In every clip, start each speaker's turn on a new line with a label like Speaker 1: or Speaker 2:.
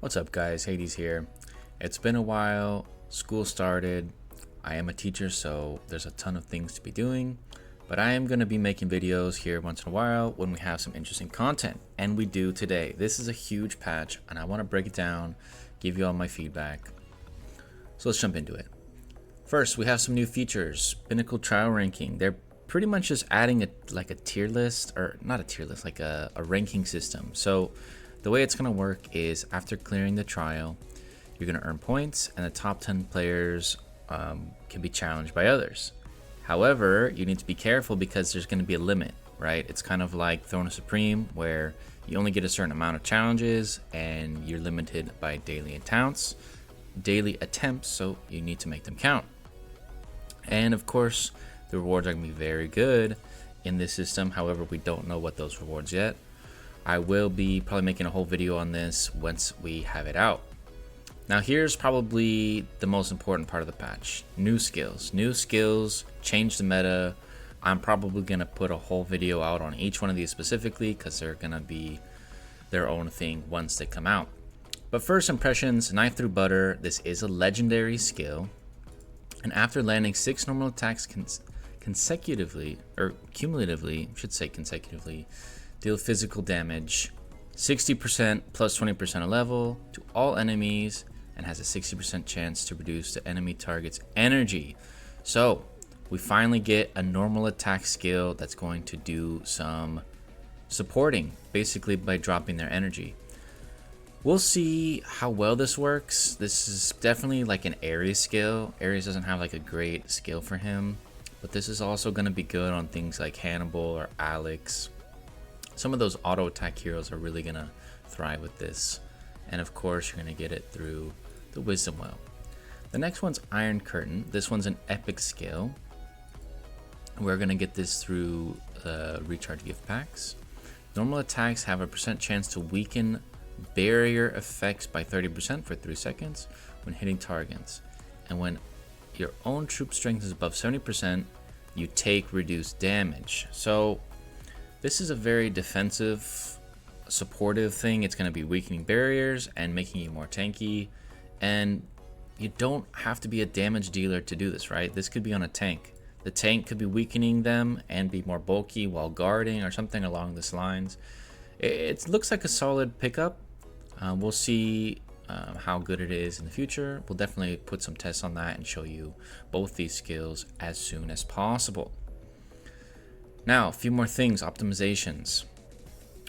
Speaker 1: What's up guys, Hades here. It's been a while, school started, I am a teacher so there's a ton of things to be doing, but I am going to be making videos here once in a while when we have some interesting content, and we do today. This is a huge patch and I want to break it down, give you all my feedback. So let's jump into it. First, we have some new features. Pinnacle trial ranking. They're pretty much just adding a tier list, or not a tier list, like a ranking system. So the way it's going to work is after clearing the trial, you're going to earn points and the top 10 players can be challenged by others. However, you need to be careful because there's going to be a limit, right? It's kind of like Throne of Supreme where you only get a certain amount of challenges and you're limited by daily attempts, so you need to make them count. And of course, the rewards are going to be very good in this system. However, we don't know what those rewards yet. I will be probably making a whole video on this once we have it out. Now here's probably the most important part of the patch. New skills. New skills change the meta. I'm probably going to put a whole video out on each one of these specifically because they're going to be their own thing once they come out. But first impressions, Knife Through Butter. This is a legendary skill. And after landing 6 normal attacks consecutively, deal physical damage 60% plus 20% a level to all enemies and has a 60% chance to reduce the enemy target's energy. So we finally get a normal attack skill that's going to do some supporting, basically by dropping their energy. We'll see how well this works. This is definitely like an Ares skill. Ares doesn't have like a great skill for him, but this is also going to be good on things like Hannibal or Alex. Some of those auto attack heroes are really going to thrive with this. And of course, you're going to get it through the Wisdom Well. The next one's Iron Curtain. This one's an epic skill. We're going to get this through recharge gift packs. Normal attacks have a % chance to weaken barrier effects by 30% for 3 seconds when hitting targets. And when your own troop strength is above 70%, you take reduced damage. So this is a very defensive, supportive thing. It's going to be weakening barriers and making you more tanky. And you don't have to be a damage dealer to do this, right? This could be on a tank. The tank could be weakening them and be more bulky while guarding or something along these lines. It looks like a solid pickup. We'll see how good it is in the future. We'll definitely put some tests on that and show you both these skills as soon as possible. Now, a few more things, optimizations.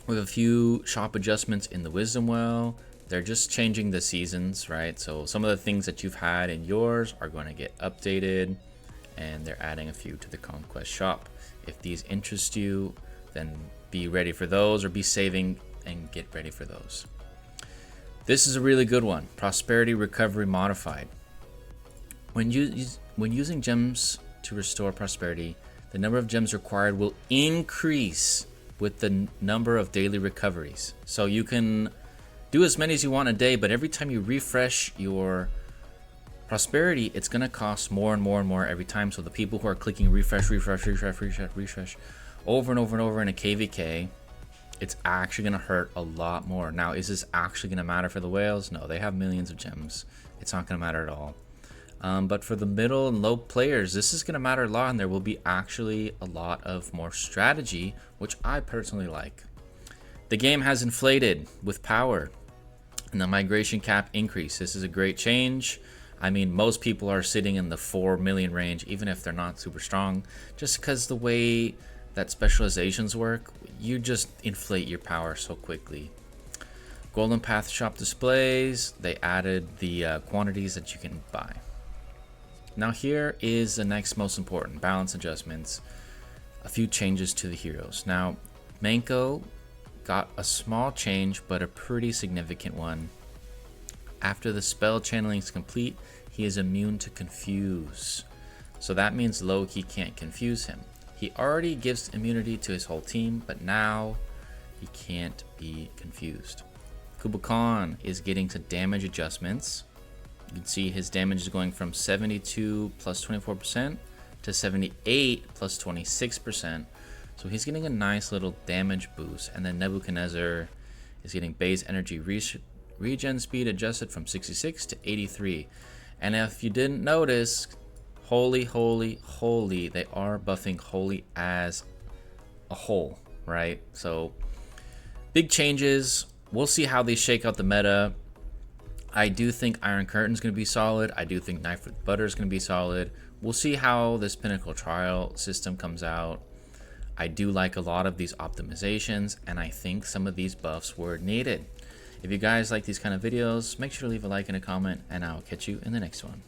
Speaker 1: We have a few shop adjustments in the Wisdom Well. They're just changing the seasons, right? So some of the things that you've had in yours are going to get updated, and they're adding a few to the Conquest shop. If these interest you, then be ready for those, or be saving and get ready for those. This is a really good one. Prosperity Recovery Modified. When using gems to restore prosperity, the number of gems required will increase with the number of daily recoveries. So you can do as many as you want a day, but every time you refresh your prosperity, it's going to cost more and more and more every time. So the people who are clicking refresh over and over and over in a KVK, it's actually going to hurt a lot more. Now, is this actually going to matter for the whales? No, they have millions of gems. It's not going to matter at all. But for the middle and low players, this is going to matter a lot, and there will be actually a lot of more strategy, which I personally like. The game has inflated with power, and the migration cap increase. This is a great change. I mean, most people are sitting in the 4 million range, even if they're not super strong, just because the way that specializations work, you just inflate your power so quickly. Golden Path shop displays, they added the quantities that you can buy. Now here is the next most important, balance adjustments. A few changes to the heroes. Now, Manko got a small change, but a pretty significant one. After the spell channeling is complete, he is immune to confuse. So that means Loki can't confuse him. He already gives immunity to his whole team, but now he can't be confused. Kublai Khan is getting to damage adjustments. You can see his damage is going from 72 plus 24% to 78 plus 26%. So he's getting a nice little damage boost. And then Nebuchadnezzar is getting base energy Regen speed adjusted from 66 to 83. And if you didn't notice, holy, they are buffing holy as a whole, right? So big changes. We'll see how they shake out the meta. I do think Iron Curtain's going to be solid. I do think Knife with Butter is going to be solid. We'll see how this Pinnacle Trial system comes out. I do like a lot of these optimizations, and I think some of these buffs were needed. If you guys like these kind of videos, make sure to leave a like and a comment, and I'll catch you in the next one.